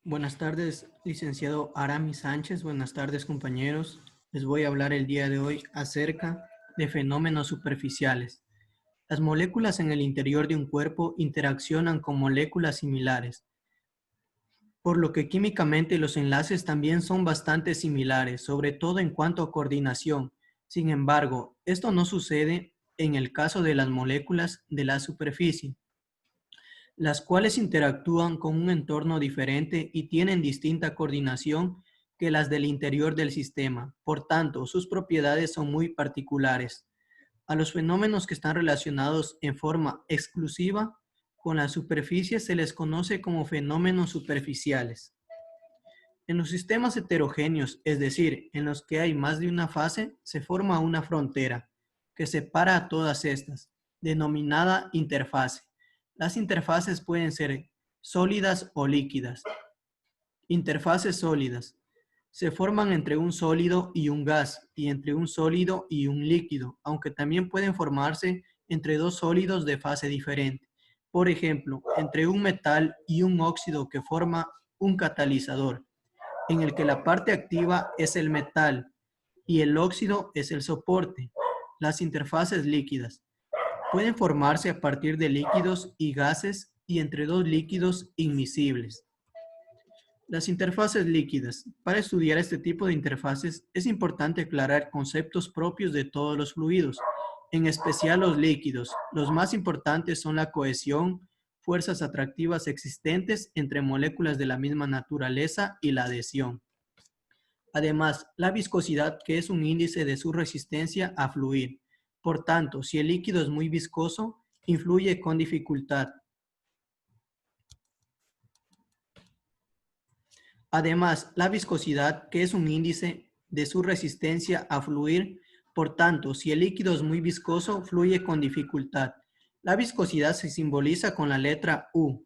Buenas tardes, licenciado Arami Sánchez. Buenas tardes, compañeros. Les voy a hablar el día de hoy acerca de fenómenos superficiales. Las moléculas en el interior de un cuerpo interaccionan con moléculas similares, por lo que químicamente los enlaces también son bastante similares, sobre todo en cuanto a coordinación. Sin embargo, esto no sucede en el caso de las moléculas de la superficie, las cuales interactúan con un entorno diferente y tienen distinta coordinación que las del interior del sistema. Por tanto, sus propiedades son muy particulares. A los fenómenos que están relacionados en forma exclusiva con la superficie se les conoce como fenómenos superficiales. En los sistemas heterogéneos, es decir, en los que hay más de una fase, se forma una frontera que separa a todas estas, denominada interfase. Las interfaces pueden ser sólidas o líquidas. Interfaces sólidas. Se forman entre un sólido y un gas y entre un sólido y un líquido, aunque también pueden formarse entre dos sólidos de fase diferente. Por ejemplo, entre un metal y un óxido que forma un catalizador, en el que la parte activa es el metal y el óxido es el soporte. Las interfaces líquidas pueden formarse a partir de líquidos y gases y entre dos líquidos inmiscibles. Las interfaces líquidas. Para estudiar este tipo de interfaces es importante aclarar conceptos propios de todos los fluidos, en especial los líquidos. Los más importantes son la cohesión, fuerzas atractivas existentes entre moléculas de la misma naturaleza y la adhesión. Además, la viscosidad, que es un índice de su resistencia a fluir. Por tanto, si el líquido es muy viscoso, influye con dificultad. Además, la viscosidad, que es un índice de su resistencia a fluir. Por tanto, si el líquido es muy viscoso, fluye con dificultad. La viscosidad se simboliza con la letra U.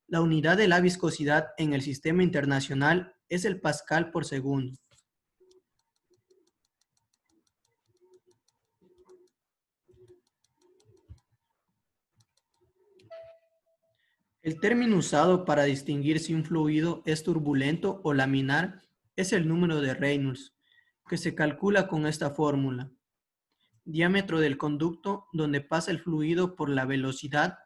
La unidad de la viscosidad en el sistema internacional es el pascal por segundo. El término usado para distinguir si un fluido es turbulento o laminar es el número de Reynolds, que se calcula con esta fórmula. Diámetro del conducto donde pasa el fluido por la velocidad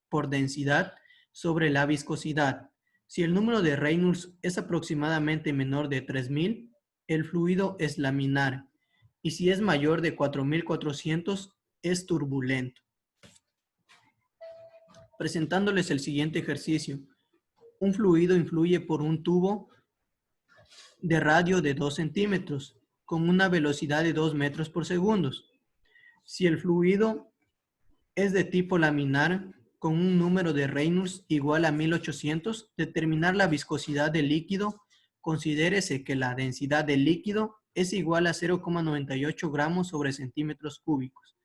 por densidad sobre la viscosidad. Si el número de Reynolds es aproximadamente menor de 3000, el fluido es laminar, y si es mayor de 4400, es turbulento. Presentándoles el siguiente ejercicio. Un fluido influye por un tubo de radio de 2 centímetros con una velocidad de 2 metros por segundo. Si el fluido es de tipo laminar con un número de Reynolds igual a 1800, determinar la viscosidad del líquido, considérese que la densidad del líquido es igual a 0,98 gramos sobre centímetros cúbicos.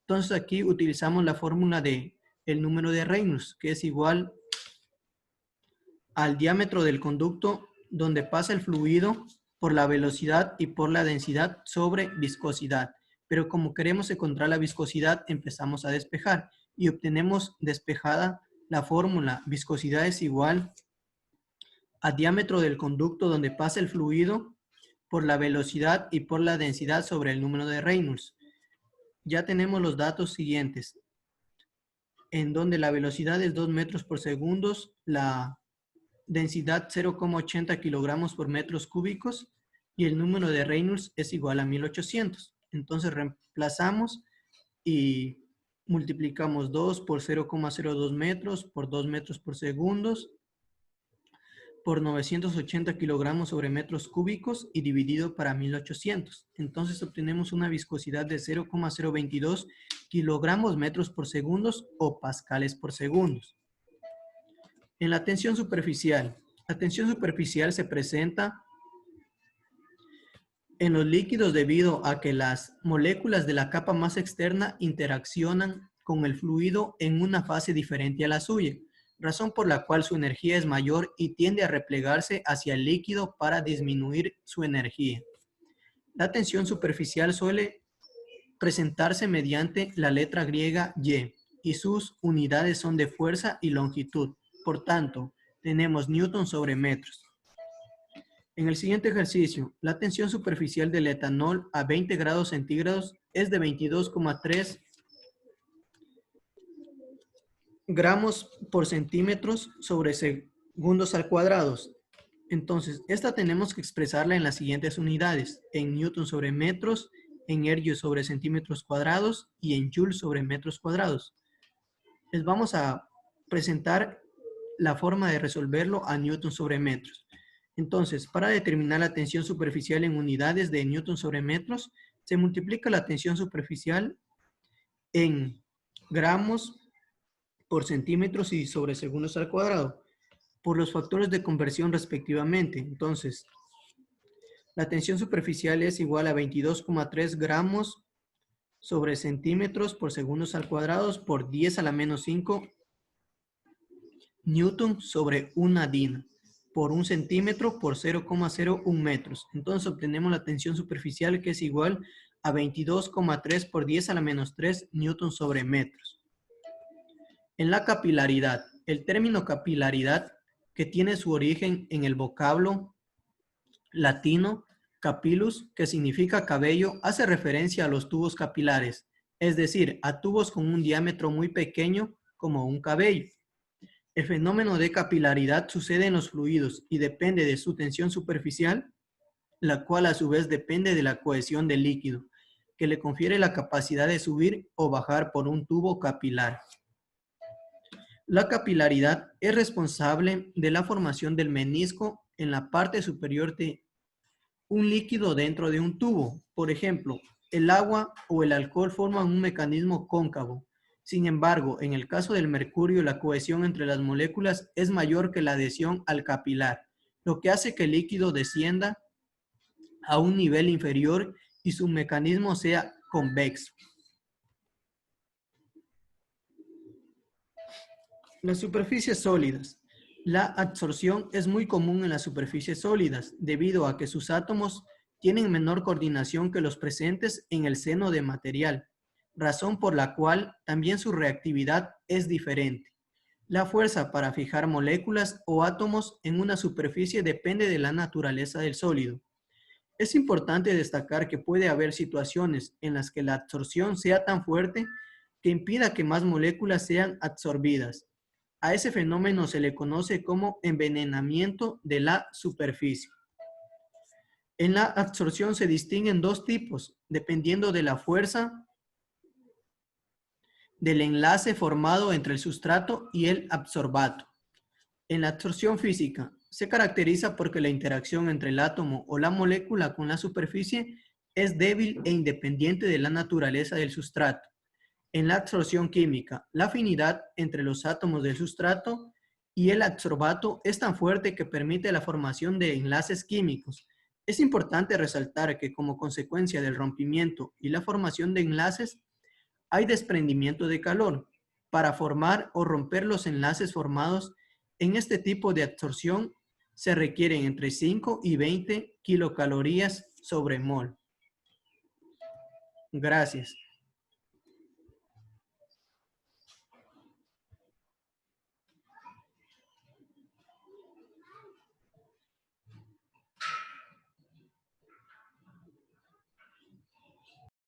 Entonces aquí utilizamos la fórmula de el número de Reynolds, que es igual al diámetro del conducto donde pasa el fluido por la velocidad y por la densidad sobre viscosidad. Pero como queremos encontrar la viscosidad, empezamos a despejar y obtenemos despejada la fórmula. Viscosidad es igual a diámetro del conducto donde pasa el fluido por la velocidad y por la densidad sobre el número de Reynolds. Ya tenemos los datos siguientes, en donde la velocidad es 2 metros por segundo, la densidad 0,80 kilogramos por metros cúbicos y el número de Reynolds es igual a 1800. Entonces reemplazamos y multiplicamos 2 por 0,02 metros por 2 metros por segundo por 980 kilogramos sobre metros cúbicos y dividido para 1800. Entonces obtenemos una viscosidad de 0,022 kilogramos metros por segundo o pascales por segundo. En la tensión superficial se presenta en los líquidos debido a que las moléculas de la capa más externa interaccionan con el fluido en una fase diferente a la suya, razón por la cual su energía es mayor y tiende a replegarse hacia el líquido para disminuir su energía. La tensión superficial suele presentarse mediante la letra griega Y y sus unidades son de fuerza y longitud. Por tanto, tenemos newton sobre metros. En el siguiente ejercicio, la tensión superficial del etanol a 20 grados centígrados es de 22,3 gramos por centímetros sobre segundos al cuadrado. Entonces, esta tenemos que expresarla en las siguientes unidades: en newton sobre metros, en ergio sobre centímetros cuadrados y en joule sobre metros cuadrados. Les vamos a presentar la forma de resolverlo a newton sobre metros. Entonces, para determinar la tensión superficial en unidades de newton sobre metros, se multiplica la tensión superficial en gramos por centímetros y sobre segundos al cuadrado por los factores de conversión respectivamente. Entonces, la tensión superficial es igual a 22,3 gramos sobre centímetros por segundos al cuadrado por 10 a la menos 5 newton sobre una DIN por un centímetro por 0,01 metros. Entonces obtenemos la tensión superficial que es igual a 22,3 por 10 a la menos 3 newton sobre metros. En la capilaridad, el término capilaridad, que tiene su origen en el vocablo latino capillus, que significa cabello, hace referencia a los tubos capilares, es decir, a tubos con un diámetro muy pequeño como un cabello. El fenómeno de capilaridad sucede en los fluidos y depende de su tensión superficial, la cual a su vez depende de la cohesión del líquido, que le confiere la capacidad de subir o bajar por un tubo capilar. La capilaridad es responsable de la formación del menisco en la parte superior de un líquido dentro de un tubo. Por ejemplo, el agua o el alcohol forman un mecanismo cóncavo. Sin embargo, en el caso del mercurio, la cohesión entre las moléculas es mayor que la adhesión al capilar, lo que hace que el líquido descienda a un nivel inferior y su mecanismo sea convexo. Las superficies sólidas. La absorción es muy común en las superficies sólidas debido a que sus átomos tienen menor coordinación que los presentes en el seno de material, razón por la cual también su reactividad es diferente. La fuerza para fijar moléculas o átomos en una superficie depende de la naturaleza del sólido. Es importante destacar que puede haber situaciones en las que la absorción sea tan fuerte que impida que más moléculas sean absorbidas. A ese fenómeno se le conoce como envenenamiento de la superficie. En la absorción se distinguen dos tipos, dependiendo de la fuerza del enlace formado entre el sustrato y el absorbato. En la absorción física, se caracteriza porque la interacción entre el átomo o la molécula con la superficie es débil e independiente de la naturaleza del sustrato. En la absorción química, la afinidad entre los átomos del sustrato y el absorbato es tan fuerte que permite la formación de enlaces químicos. Es importante resaltar que como consecuencia del rompimiento y la formación de enlaces, hay desprendimiento de calor. Para formar o romper los enlaces formados en este tipo de absorción, se requieren entre 5 y 20 kilocalorías sobre mol. Gracias.